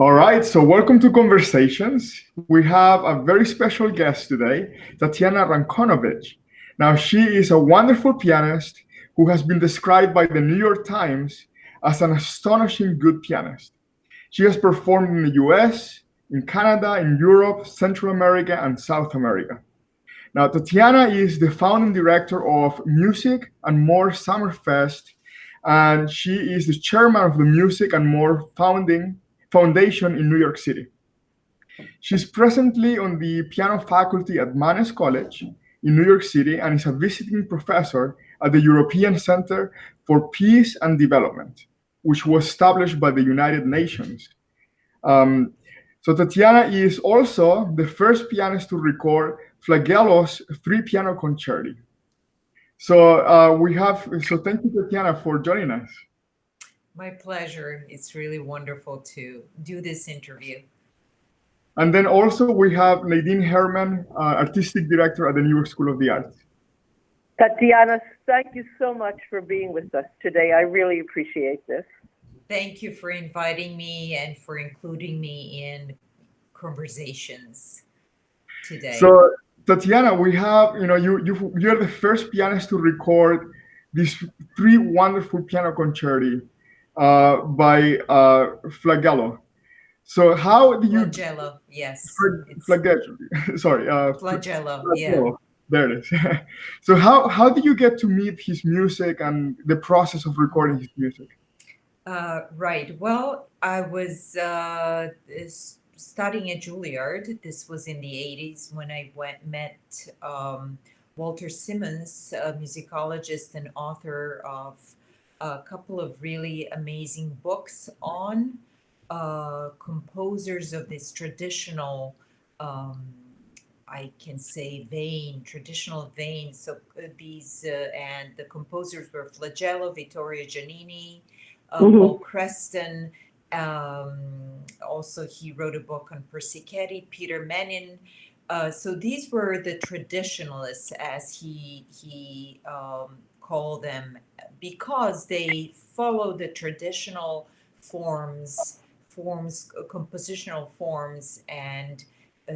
All right, so welcome to Conversations. We have a very special guest today, Tatijana Rankovich. Now, she is a wonderful pianist who has been described by the New York Times as an astonishing good pianist. She has performed in the US, in Canada, in Europe, Central America, and South America. Now, Tatiana is the founding director of Music and More Summerfest, and she is the chairman of the Music and More Foundation in New York City. She's presently on the piano faculty at Mannes College in New York City and is a visiting professor at the European Center for Peace and Development, which was established by the United Nations. Um, so Tatiana is also the first pianist to record Flagello's three piano concerti. So thank you, Tatiana, for joining us. My pleasure. It's really wonderful to do this interview. And then also we have Nadine Herman, artistic director at the New York School of the Arts. Tatiana, thank you so much for being with us today. I really appreciate this. Thank you for inviting me and for including me in conversations today. So Tatiana, we have, you're the first pianist to record these three wonderful piano concerti by Flagello. So how do you Flagello, yes. Flagello? Sorry, Flagello, yeah. Flagello. There it is. So how do you get to meet his music and the process of recording his music? Right. Well, I was studying at Juilliard. This was in the 80s when I met Walter Simmons, a musicologist and author of a couple of really amazing books on composers of this traditional, I can say, traditional vein. So and the composers were Flagello, Vittorio Giannini, Paul Creston. Also, he wrote a book on Persichetti, Peter Menin. So these were the traditionalists, as he called them, because they follow the traditional compositional forms and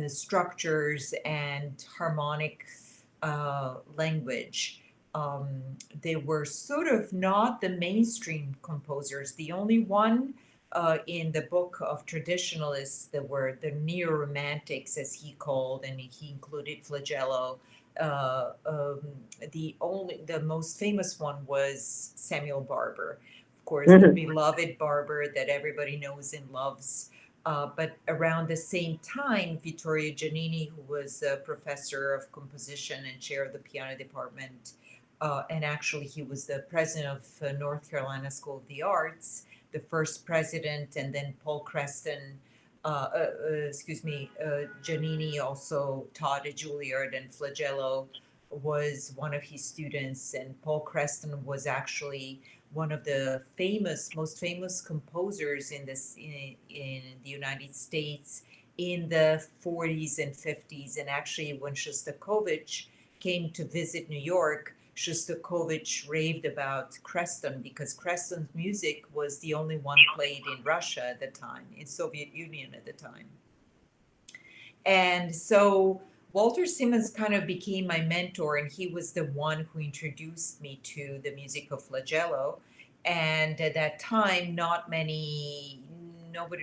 structures and harmonic language. They were sort of not the mainstream composers. The only one in the book of traditionalists that were the neo-romantics, as he called, and he included Flagello. The most famous one was Samuel Barber, of course, the beloved Barber that everybody knows and loves. But around the same time, Vittorio Giannini, who was a professor of composition and chair of the piano department, and actually he was the president of North Carolina School of the Arts, the first president, and then Paul Creston, Giannini also taught at Juilliard, and Flagello was one of his students, and Paul Creston was actually one of the most famous composers in the United States in the 40s and 50s. And actually, when Shostakovich came to visit New York, Shostakovich raved about Creston because Creston's music was the only one played in Russia at the time, in Soviet Union at the time. And so Walter Simmons kind of became my mentor, and he was the one who introduced me to the music of Flagello. And at that time, nobody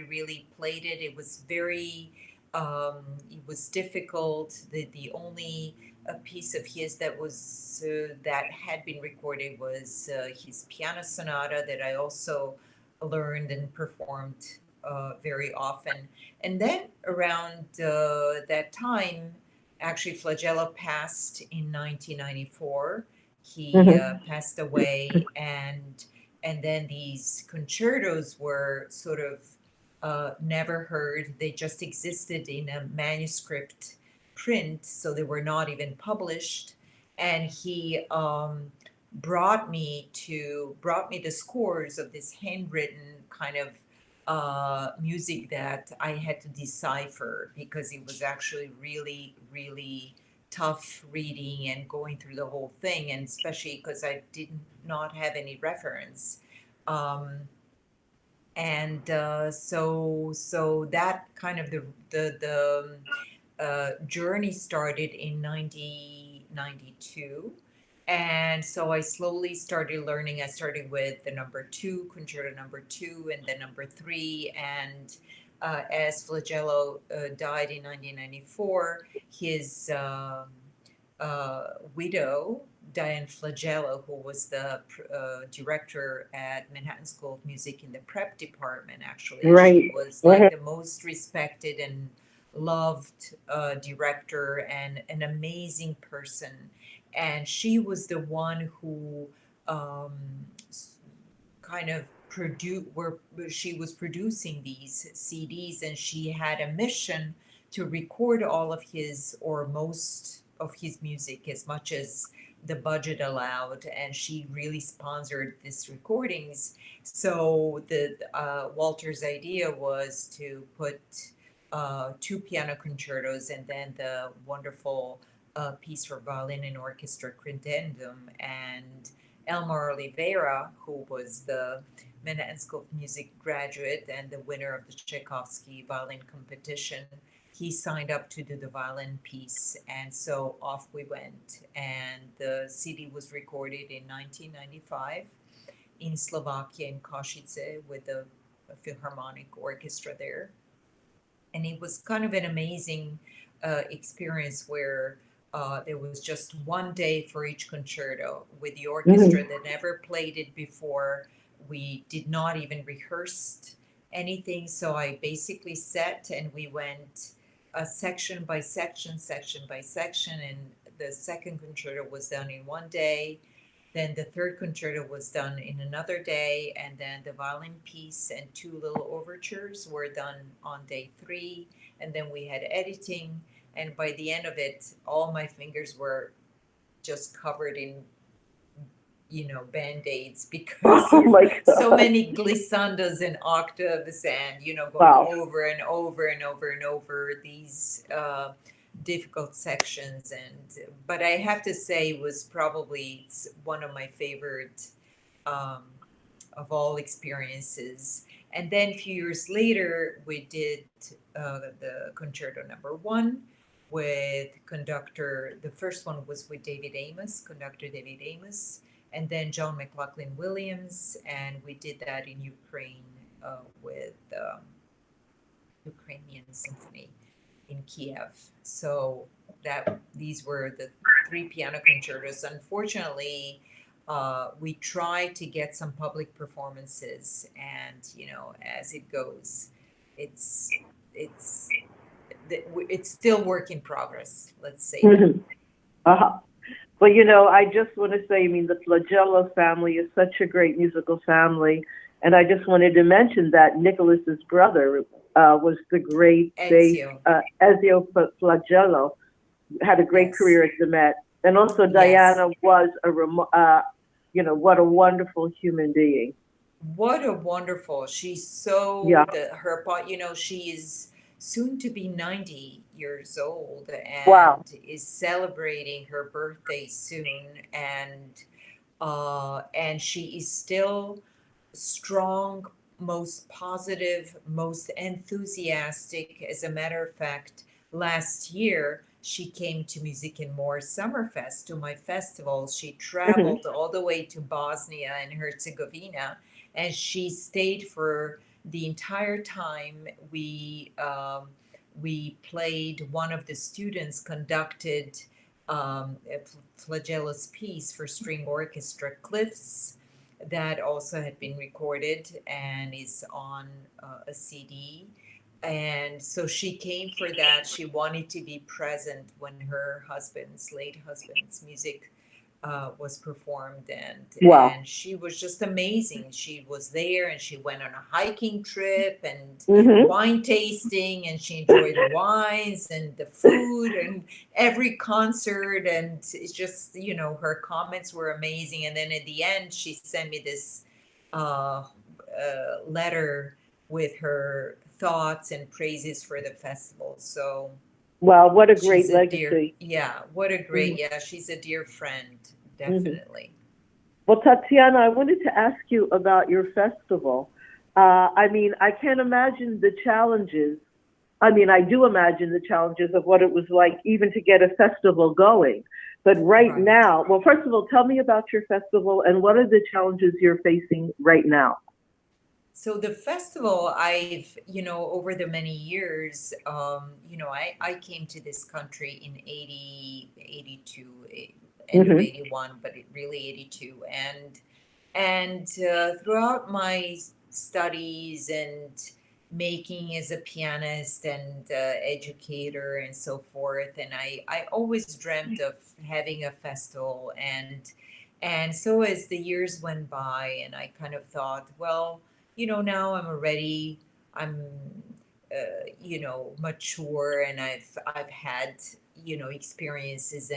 really played it. It was it was difficult. The only piece of his that had been recorded was his piano sonata that I also learned and performed very often. And then around that time, actually, Flagello passed in 1994. He passed away, and then these concertos were sort of never heard. They just existed in a manuscript print, so they were not even published. And he brought me the scores of this handwritten kind of music that I had to decipher because it was actually really, really tough reading and going through the whole thing, and especially because I did not have any reference. And so that kind of the journey started in 1992. And so I slowly started learning. I started with the number two, concerto number two, and then number three. And as Flagello died in 1994, his widow, Diane Flagello, who was the director at Manhattan School of Music in the prep department, actually, Right. she was like the most respected and loved director and an amazing person. And she was the one who um, kind of she was producing these CDs, and she had a mission to record all of his or most of his music as much as the budget allowed, and she really sponsored these recordings. So the Walter's idea was to put two piano concertos and then the wonderful piece for violin and orchestra credendum. And Elmar Oliveira, who was the Manhattan School of Music graduate and the winner of the Tchaikovsky violin competition, he signed up to do the violin piece. And so off we went. And the CD was recorded in 1995 in Slovakia, in Košice, with the Philharmonic Orchestra there. And it was kind of an amazing experience where there was just one day for each concerto with the orchestra that never played it before. We did not even rehearse anything, so I basically sat and we went section by section, section by section, and the second concerto was done in one day. Then the third concerto was done in another day, and then the violin piece and two little overtures were done on day three. And then we had editing, and by the end of it, all my fingers were just covered in, band-aids because Oh of my so God. many glissandos and octaves, and going Wow. over and over and over and over these difficult sections. And but I have to say it was probably one of my favorite um, of all experiences. And then a few years later, we did the concerto number one with conductor. The first one was with David Amos, conductor David Amos, and then John McLaughlin Williams, and we did that in Ukraine with Ukrainian Symphony in Kiev. So that these were the three piano concertos. Unfortunately, we tried to get some public performances, and as it goes, it's it's it's still work in progress. Let's say that. Uh-huh. Well, I just want to say, I mean, the Flagello family is such a great musical family. And I just wanted to mention that Nicholas's brother was the great bass, Ezio, Ezio Flagello, had a great yes, career at the Met. And also yes. Diana was what a wonderful human being. What a wonderful. She's so Yeah. her she is soon to be 90 years old Wow. and is celebrating her birthday soon. And she is still strong, most positive, most enthusiastic. As a matter of fact, last year she came to Music and More Summerfest, to my festival. She Mhm. traveled all the way to Bosnia and Herzegovina, and she stayed for the entire time. We played, one of the students conducted Flagella's piece for string orchestra, Cliffs, that also had been recorded and is on a CD. And so she came for that. She wanted to be present when her late husband's music was performed, Wow. and she was just amazing. She was there, and she went on a hiking trip and Hmm. wine tasting, and she enjoyed the wines and the food and every concert. And it's just, her comments were amazing. And then at the end, she sent me this letter with her thoughts and praises for the festival. So Wow. What a she's great a dear, legacy. yeah, what a great, Hmm. yeah, she's a dear friend, Hmm. definitely. Well, Tatiana, I wanted to ask you about your festival. I mean, I can't imagine the challenges. I mean, I do imagine the challenges of what it was like even to get a festival going. But right Right. now, well, first of all, tell me about your festival and what are the challenges you're facing right now? So the festival, over the many years, I came to this country in 80, 82, end of Hmm. 81, but it really 82. And throughout my studies and making as a pianist and educator and so forth, and I always dreamt of having a festival. And so as the years went by, and I kind of thought, well, now I'm already, I'm, mature, and I've had, experiences,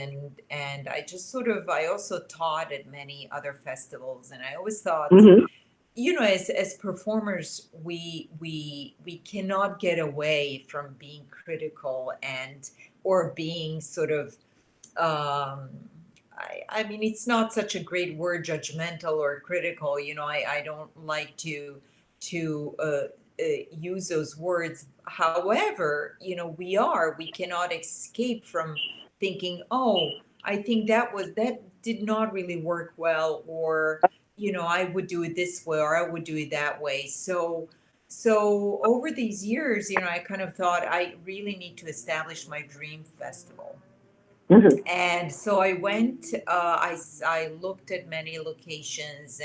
and I just sort of, I also taught at many other festivals, and I always thought, Hmm. as performers, we cannot get away from being critical and or being sort of, um, I mean, it's not such a great word, judgmental or critical. I don't like to use those words. However, we cannot escape from thinking, oh, I think that did not really work well, or I would do it this way, or I would do it that way. So over these years, I kind of thought I really need to establish my dream festival. Hmm. And so I went, I looked at many locations,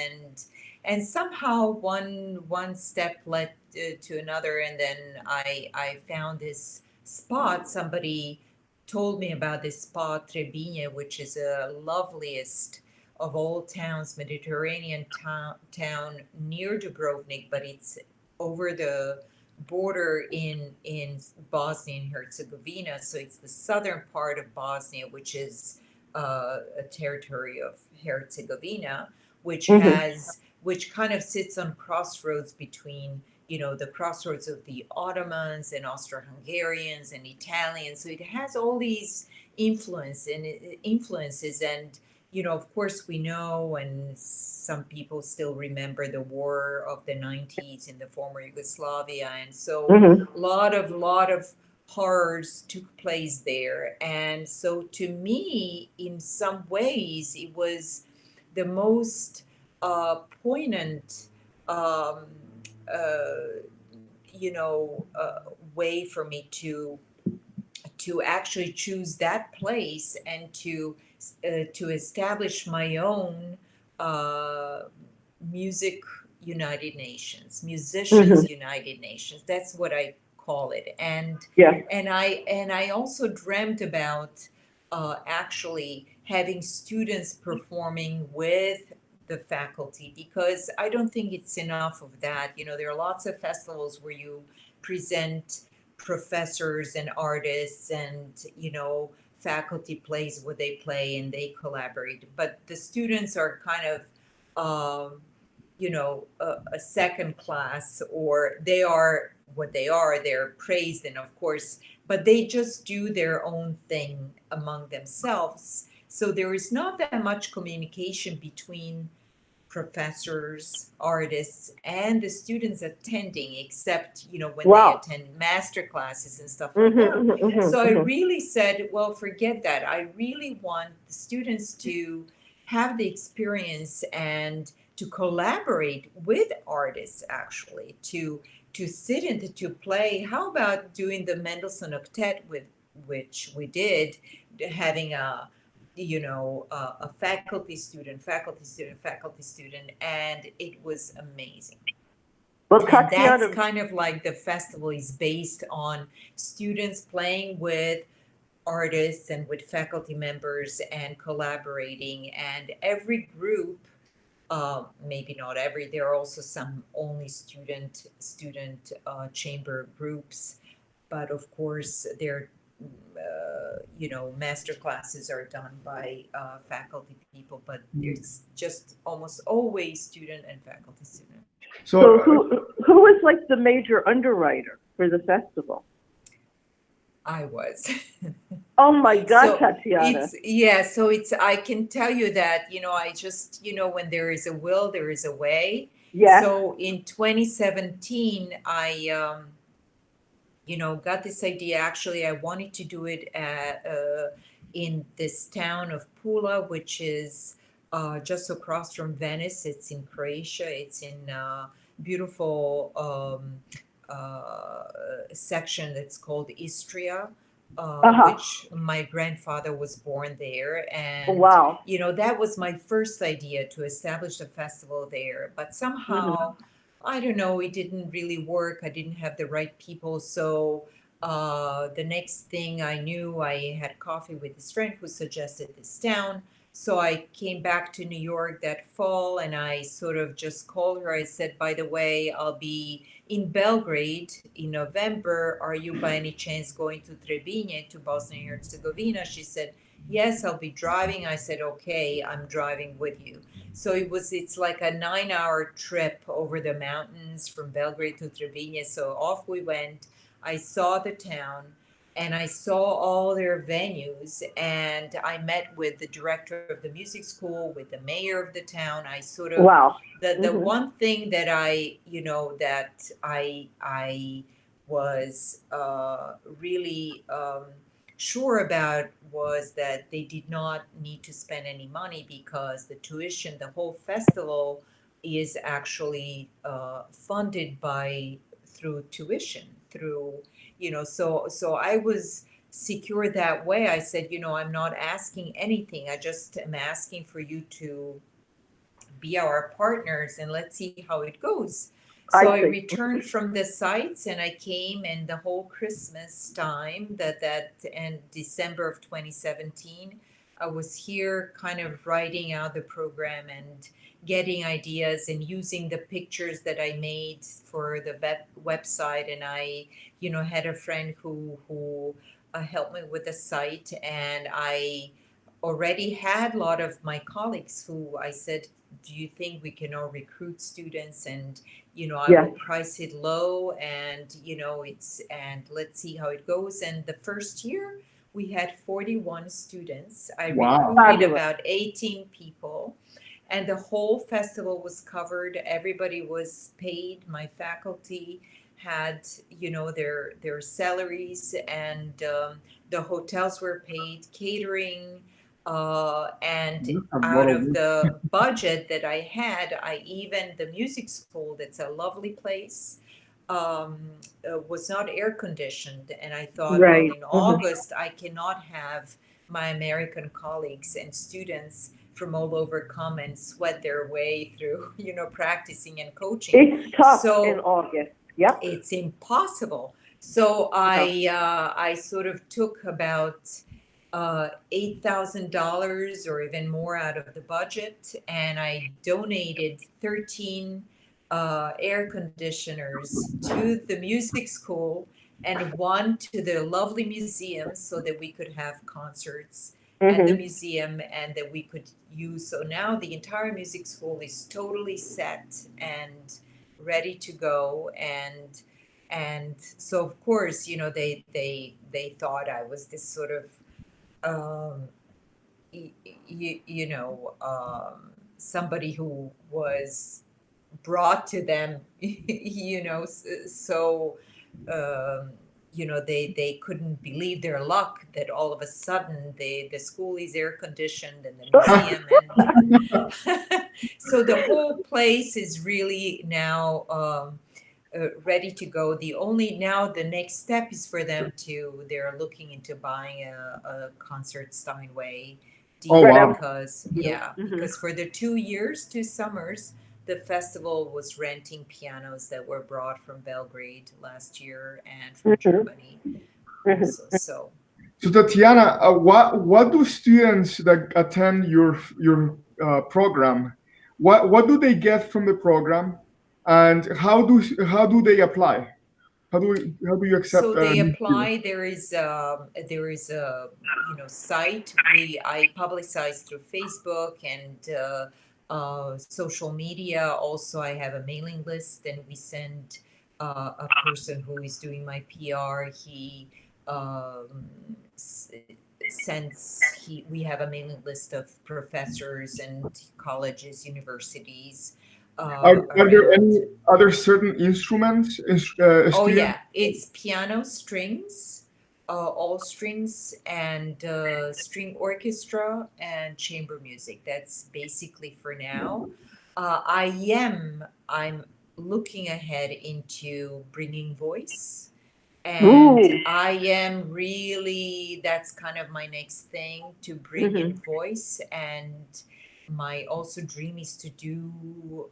and somehow one step led to another, and then I found this spot. Somebody told me about this spot, Trebinje, which is a loveliest of all towns, Mediterranean town near Dubrovnik, but it's over the border in Bosnia and Herzegovina. So it's the southern part of Bosnia, which is a territory of Herzegovina, Hmm. which kind of sits on crossroads between the crossroads of the Ottomans and Austro-Hungarians and Italians. So it has all these influences, and of course, we know, and some people still remember the war of the 90s in the former Yugoslavia, and so Hmm. lot of horrors took place there. And so, to me, in some ways, it was the most poignant, um, uh, way for me to actually choose that place, and to establish my own uh, music United Nations, Hmm. musicians United Nations. That's what I call it. And Yeah. and I also dreamt about actually having students performing with the faculty, because I don't think it's enough of that. There are lots of festivals where you present professors and artists, and faculty plays what they play and they collaborate, but the students are kind of a second class, or they are what they are. They're praised, and of course, but they just do their own thing among themselves, so there is not that much communication between professors, artists, and the students attending, except, when they Wow. attend master classes and stuff like Hmm. that. Hmm. So I Hmm. really said, well, forget that. I really want the students to have the experience and to collaborate with artists, actually, to sit and to play. How about doing the Mendelssohn Octet, with which we did, having a faculty student, and it was amazing. Well, And that's Tatiana, kind of like the festival is based on students playing with artists and with faculty members and collaborating. And every group, maybe not every, there are also some only student chamber groups, but of course there master classes are done by faculty people, but it's just almost always student and faculty student. So, so who is like the major underwriter for the festival? I was. Oh my God, So Tatiana. it's, yeah, so it's, I can tell you that, I just, when there is a will, there is a way. Yes. So in 2017, got this idea. Actually, I wanted to do it in this town of Pula, which is just across from Venice. It's in Croatia. It's in beautiful section that's called Istria, Uh-huh. which my grandfather was born there. And, Wow. that was my first idea to establish a festival there. But Hmm. somehow, I don't know, it didn't really work. I didn't have the right people. So the next thing I knew, I had coffee with this friend who suggested this town. So I came back to New York that fall and I sort of just called her. I said, by the way, I'll be in Belgrade in November. Are you by any chance going to Trebinje, to Bosnia and Herzegovina? She said, yes, I'll be driving. I said, okay, I'm driving with you. So it's like a 9 hour trip over the mountains from Belgrade to Trebinje. So off we went. I saw the town and I saw all their venues and I met with the director of the music school, with the mayor of the town. I sort of Wow. the Hmm. one thing that I was really sure about was that they did not need to spend any money because the tuition, the whole festival is actually funded by through tuition, through so I was secure that way. I said, I'm not asking anything. I just am asking for you to be our partners and let's see how it goes. So I I see. returned from the sites and I came and the whole Christmas time that and December of 2017, I was here kind of writing out the program and getting ideas and using the pictures that I made for the website. And I, had a friend who helped me with the site, and I already had a lot of my colleagues who I said, do you think we can all recruit students? And I Yes. will price it low, and and let's see how it goes. And the first year we had 41 students. I Wow. recruited Fabulous. about 18 people, and the whole festival was covered. Everybody was paid. My faculty had their salaries, and the hotels were paid, catering, and That's a lot out of of work. the budget that I had, I even the music school, that's a lovely place, um, was not air conditioned. And I thought, well, Right. in Hmm. August, I cannot have my American colleagues and students from all over come and sweat their way through, practicing and coaching. It's tough in So August. Yep. it's impossible. So Yeah. I sort of took about $8,000 or even more out of the budget, and I donated 13 air conditioners to the music school and one to the lovely museum so that we could have concerts at the Hmm. museum and that we could use. So now the entire music school is totally set and ready to go. And so of course, they thought I was this sort of um, somebody who was brought to them, so um, they couldn't believe their luck that all of a sudden the school is air conditioned and the museum and so the whole place is really now ready to go. The only now the next step is for them to they're looking into buying a concert Steinway Oh, D, Right. wow. because Hmm. yeah, Hmm. because for the 2 years, 2 summers, the festival was renting pianos that were brought from Belgrade last year and from Hmm. Germany also. So So Tatiana, what do students that attend your program, what do they get from the program, and how do they apply? How do you accept so they new apply. students? There is a site I publicize through Facebook and social media. Also, I have a mailing list, and we send a person who is doing my PR. He um, s- sends he we have a mailing list of professors and colleges, universities, Are there around. any other certain instruments Oh students? yeah, it's piano, strings, all strings, and string orchestra and chamber music. That's basically for now. I'm looking ahead into bringing voice, and Ooh. I am really, that's kind of my next thing, to bring in Hmm. voice. And my also dream is to do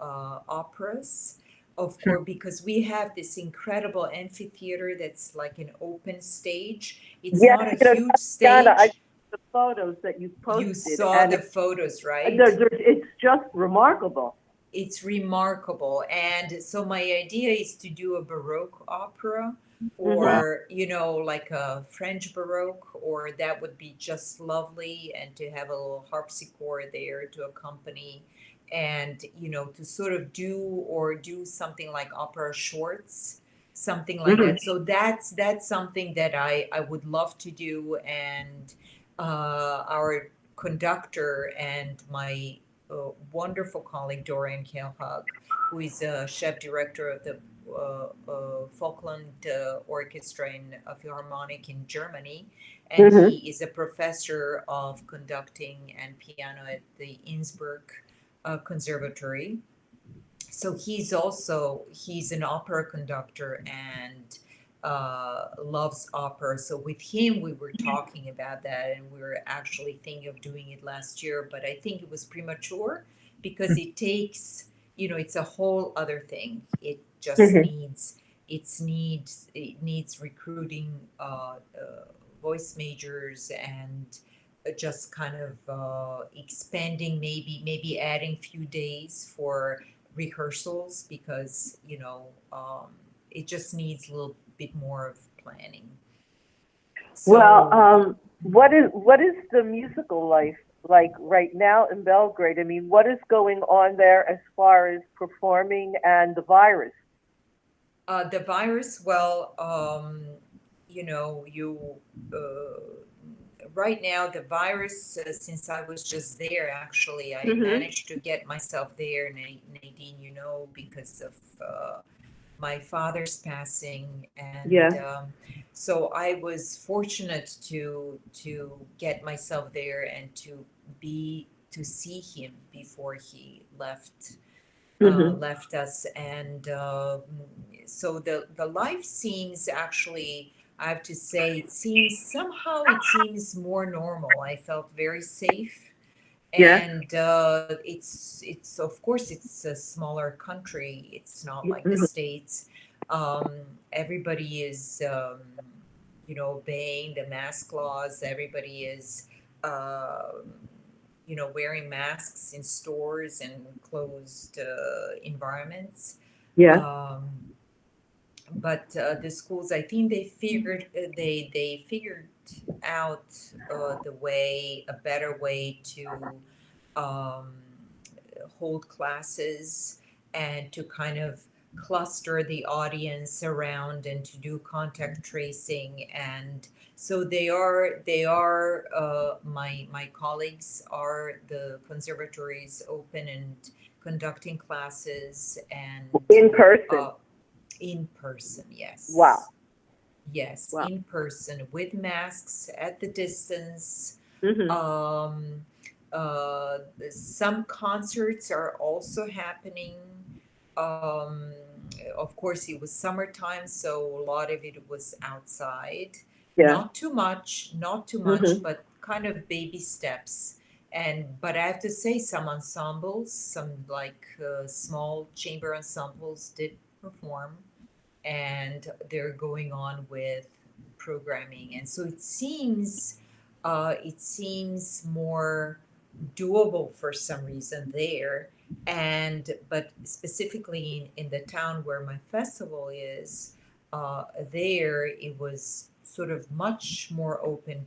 operas, of course, because we have this incredible amphitheater that's like an open stage. It's Yes, not a you know, huge Tatiana, I stage. the photos that you You posted, saw and the photos, right? it's just remarkable. It's remarkable. And so my idea is to do a Baroque opera, Hmm. Wow. or, like a French Baroque, or that would be just lovely. And to have a little harpsichord there to accompany, and, to sort of do something like opera shorts, something like Hmm. that. So that's something that I would love to do. And our conductor and my wonderful colleague Dorian Kehlhag, who is a chef director of the Falkland Orchestra in Philharmonic in Germany, and Hmm. he is a professor of conducting and piano at the Innsbruck Conservatory. So he's an opera conductor, and loves opera. So with him, we were talking about that, and we were actually thinking of doing it last year, but I think it was premature because it's a whole other thing. It just Hmm. needs recruiting voice majors, and just kind of expanding, maybe adding few days for rehearsals, because it just needs a little bit more of planning. Well, So what is the musical life like right now in Belgrade? I mean, what is going on there as far as performing and the virus? the virus, well, you right now the virus, since I was just there, actually I Hmm. managed to get myself there, Nadine, because of my father's passing. And Yeah. so I was fortunate to get myself there, and to see him before he Hmm. left us. And so the life seems, actually, I have to say, it seems more normal. I felt very safe. Yes. And it's of course it's a smaller country. It's not like the Hmm. States. Everybody is obeying the mask laws. Everybody is wearing masks in stores and closed environments. Yes. um, but the schools, I think they figured out a better way to um, hold classes, and to kind of cluster the audience around, and to do contact tracing. And so they are my colleagues are, the conservatories open and conducting classes. And In person. uh, in person, Wow. yes. Yes, Wow. in person, with masks, at the distance. Hmm. Um, some concerts are also happening. Um, of course, it was summertime, so a lot of it was outside. Yeah. Not too much, Hmm. but kind of baby steps. But I have to say, some ensembles, some like small chamber ensembles, did perform, and they're going on with programming. And so it seems more doable for some reason there. But specifically in the town where my festival is, there it was sort of much more open.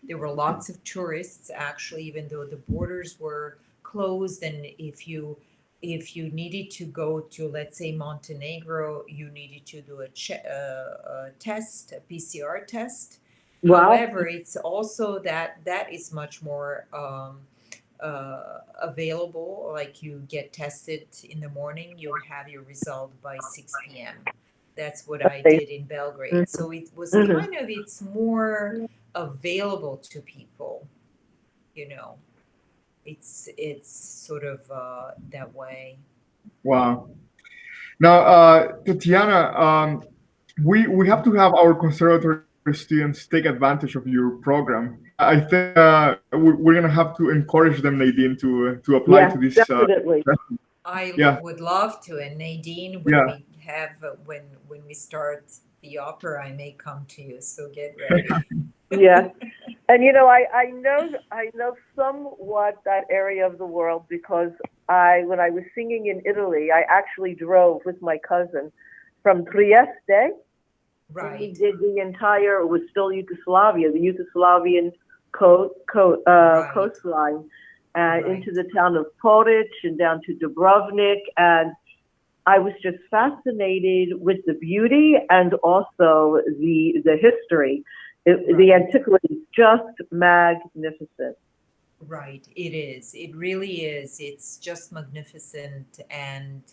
There were lots of tourists, actually, even though the borders were closed. And if you needed to go to, let's say, Montenegro, you needed to do a test, a PCR test. Wow. However, it's also that is much more available. Like you get tested in the morning, you have your result by 6 p.m. That's what I did in Belgrade. So it was kind of, it's more available to people, you know. It's sort of that way. Wow. Now, Tatiana, we have to have our conservatory students take advantage of your program. I think we're gonna have to encourage them, Nadine, to apply Yes, to this. definitely. I Yeah, would love to. And Nadine, when yeah. we have when we start the opera, I may come to you. So get ready. Yes. And I know somewhat that area of the world because when I was singing in Italy, I actually drove with my cousin from Trieste, and we Right, did the entire. It was still Yugoslavia, the Yugoslavian right, coastline, into right. the town of Porridge and down to Dubrovnik, and I was just fascinated with the beauty and also the history. The Right. antiquity is just magnificent. Right, it is. It really is. It's just magnificent, and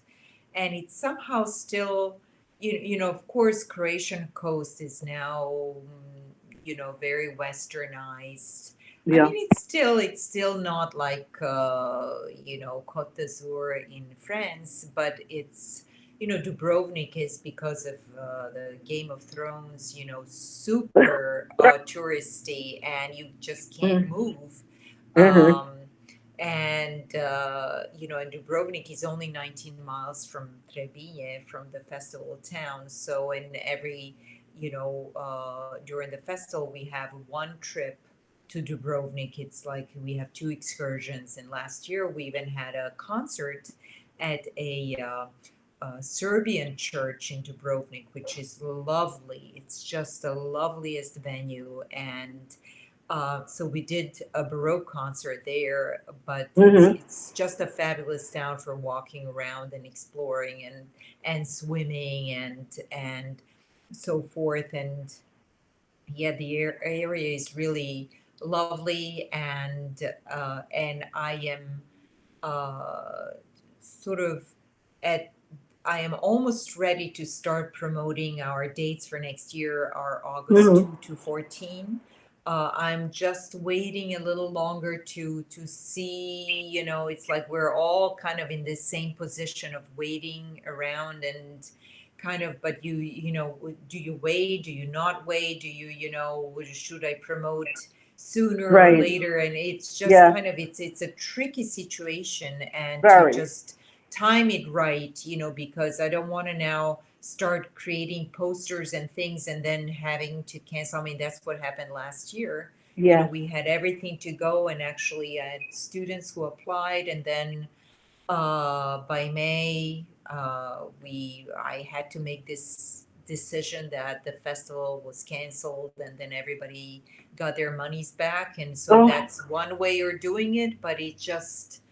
it's somehow still, of course, Croatian coast is now, very westernized. I Yeah. mean, it's still not like Côte d'Azur in France, but it's Dubrovnik is because of the Game of Thrones, super touristy, and you just can't Mm-hmm. move. Mm-hmm. Um, and Dubrovnik is only 19 miles from Trebinje, from the festival town. So in every, during the festival, we have one trip to Dubrovnik. It's like we have two excursions. And last year we even had a concert at a Serbian church in Dubrovnik, which is lovely. It's just the loveliest venue, and so we did a Baroque concert there, but it's Mm-hmm. it's just a fabulous town for walking around and exploring and swimming and so forth. And yeah, the area is really lovely, and I am uh, sort of at I am almost ready to start promoting our dates for next year are August Mm-hmm. 2 to 14. I'm just waiting a little longer to see, it's like we're all kind of in this same position of waiting around and kind of, but do you wait? Do you not wait? Do should I promote sooner or Right. later? And it's just Yeah. kind of, it's a tricky situation, and to Very. just time it right, because I don't want to now start creating posters and things and then having to cancel. I mean, that's what happened last year. Yes. We had everything to go, and actually I had students who applied, and then by May, I had to make this decision that the festival was canceled, and then everybody got their monies back, and so Oh, that's one way you're doing it. But it just,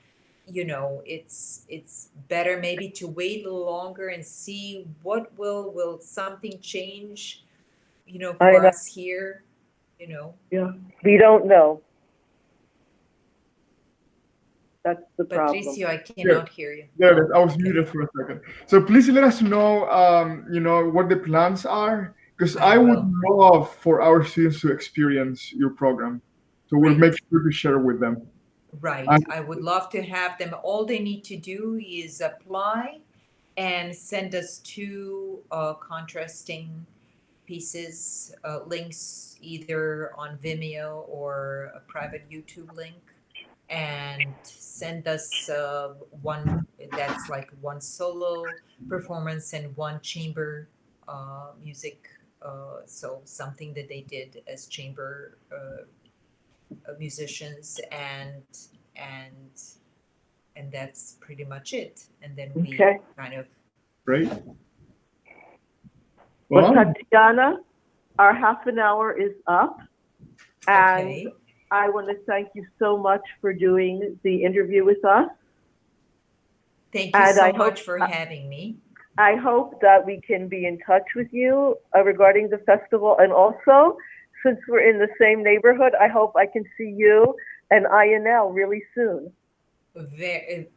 it's better maybe to wait a little longer and see what will something change, I for know. us here, you know. Yeah. We don't know. That's the problem. Patricio, I Yeah, cannot hear you. there it is. Oh, I was okay. muted for a second. So please let us know, what the plans are, because I I would will. love for our students to experience your program. So we'll make Great. sure to share with them. Right. And I would love to have them. All they need to do is apply and send us two contrasting pieces, links either on Vimeo or a private YouTube link, and send us one that's like one solo performance and one chamber music. So something that they did as chamber musicians, and and that's pretty much it. And then we Okay. kind of great. Well, Well, Tatiana, our half an hour is up, and okay. I want to thank you so much for doing the interview with us. Thank you And so much for having me. I hope that we can be in touch with you regarding the festival. And also, since we're in the same neighborhood, I hope I can see you and INL really soon.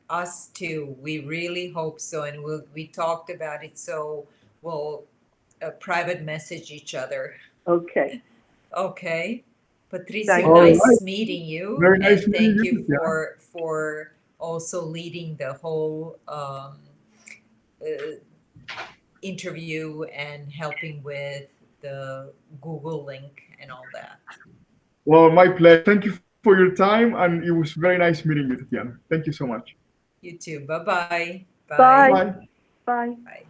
Us too. We really hope so, and we talked about it, so we'll private message each other. Okay. Okay, Patricio, Thank All you. right. nice meeting you, Very nice and meeting thank you, you Tatiana. for also leading the whole interview and helping with the Google link and all that. Well, my pleasure. Thank you for your time, and it was very nice meeting you, Tatiana. Thank you so much. You too. Bye-bye. Bye. Bye. Bye. Bye. Bye.